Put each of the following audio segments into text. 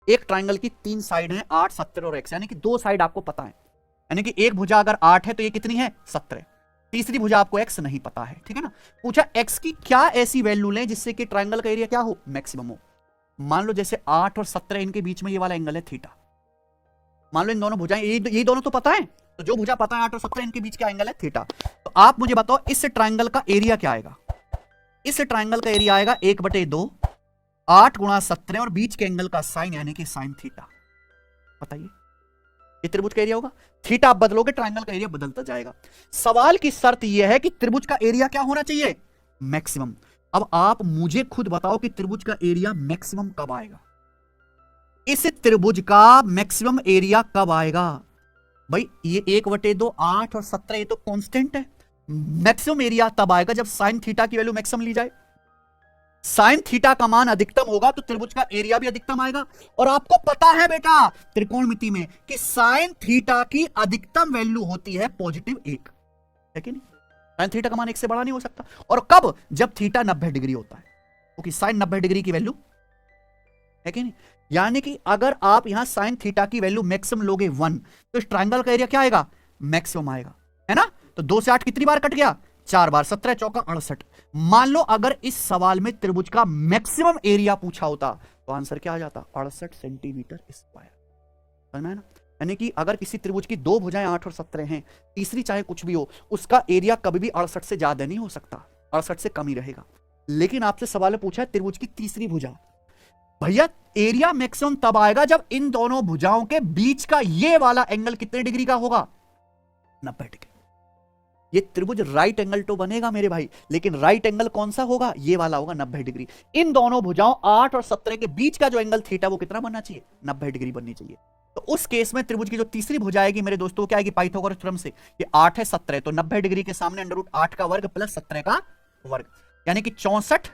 एक ट्राइंगल की 3 साइड है, 8, 70 और x, यानी कि 2 साइड आपको पता है, यानी कि एक भुजा अगर 8 है तो ये कितनी है 17, तीसरी भुजा आपको x नहीं पता है, ठीक है ना। पूछा x की क्या ऐसी वैल्यू लें जिससे कि ट्राइंगल का एरिया क्या हो, मैक्सिमम हो। मान लो जैसे 8 और 17 इनके बीच में ये वाला एंगल है थीटा, मान लो इन दोनों भुजाएं ये दोनों तो पता है, तो जो भुजा पता है 8 और 17 इनके बीच का एंगल है थीटा। तो आप मुझे बताओ इस ट्राइंगल का एरिया क्या आएगा। इस ट्राइंगल का एरिया आएगा 1/2 8 गुणा 17 और बीच के एंगल का साइन यानी कि साइन थीटा। बताइए ये त्रिभुज का एरिया होगा। थीटा आप बदलोगे ट्राइंगल का एरिया बदलता जाएगा। सवाल की शर्त यह है कि त्रिभुज का एरिया क्या होना चाहिए, मैक्सिमम। अब आप मुझे खुद बताओ कि त्रिभुज का एरिया मैक्सिमम कब आएगा, इस त्रिभुज का मैक्सिमम एरिया कब आएगा। भाई ये 1/2 8 और 17 ये तो कांस्टेंट है, मैक्सिमम एरिया तब आएगा जब साइन थीटा की वैल्यू मैक्सिमम ली जाए। साइन थीटा का मान अधिकतम होगा तो त्रिभुज का एरिया भी अधिकतम आएगा। और आपको पता है बेटा त्रिकोणमिति में कि साइन थीटा की अधिकतम वैल्यू होती है +1, है कि नहीं। साइन थीटा का मान 1 से बड़ा नहीं हो सकता। और कब, जब थीटा 90 डिग्री होता है, क्योंकि साइन 90 डिग्री की वैल्यू है कि नहीं। यानी कि अगर आप यहां साइन थीटा की वैल्यू मैक्सिमम लोगे 1 तो इस ट्राइंगल का एरिया क्या आएगा, मैक्सिमम आएगा, है ना। तो 2 से 8 कितनी बार कट गया, 4 बार, 17 चौका 68। मान लो अगर इस सवाल में त्रिभुज का मैक्सिमम एरिया पूछा होता तो आंसर क्या आ जाता, 68 सेंटीमीटर स्क्वायर। समझ में है ना। यानी कि अगर किसी त्रिभुज की 2 भुजाएं 8 और 17 हैं, तीसरी चाहे कुछ भी हो, उसका एरिया कभी भी 68 से ज्यादा नहीं हो सकता, 68 से कम ही रहेगा। लेकिन आपसे सवाल पूछा है त्रिभुज की तीसरी भुजा, भैया एरिया मैक्सिमम तब आएगा जब इन दोनों भुजाओं के बीच का ये वाला एंगल कितने डिग्री का होगा, 90 डिग्री। ये त्रिभुज राइट एंगल तो बनेगा मेरे भाई, लेकिन राइट एंगल कौन सा होगा, ये वाला होगा 90 डिग्री। इन दोनों भुजाओं 8 और 17 के बीच का जो एंगल थीटा वो कितना बनना चाहिए, 90 डिग्री बननी चाहिए। तो उस केस में त्रिभुज की जो तीसरी भुजा आएगी मेरे दोस्तों क्या आएगी, पाइथागोरस थ्योरम से, ये 8 है 17, तो 90 डिग्री के सामने √8 का वर्ग प्लस 17 का वर्ग, यानी कि 64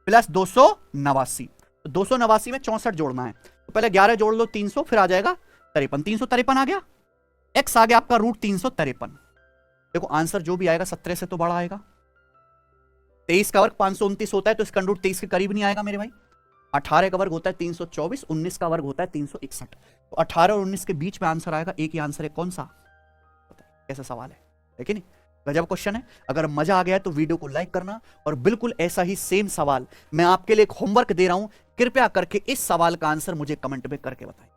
प्लस 289। तो 289 में 64 जोड़ना है, तो पहले 11 जोड़ लो 300, फिर आ जाएगा 53, 353 आ गया, x आ गया आपका √353। देखो आंसर जो भी आएगा 17 से तो बड़ा आएगा। 23 का वर्ग 529 होता है, तो इसका √23 के करीब नहीं आएगा मेरे भाई। 18 का वर्ग होता है 324, 19 का वर्ग होता है 361, तो 18 और 19 के बीच में आंसर आएगा। एक ही आंसर है, कौन सा, कैसा सवाल है कि नहीं। गजब क्वेश्चन है। अगर मजा आ गया तो वीडियो को लाइक करना, और बिल्कुल ऐसा ही सेम सवाल मैं आपके लिए एक होमवर्क दे रहा हूं, कृपया करके इस सवाल का आंसर मुझे कमेंट में करके बताएं।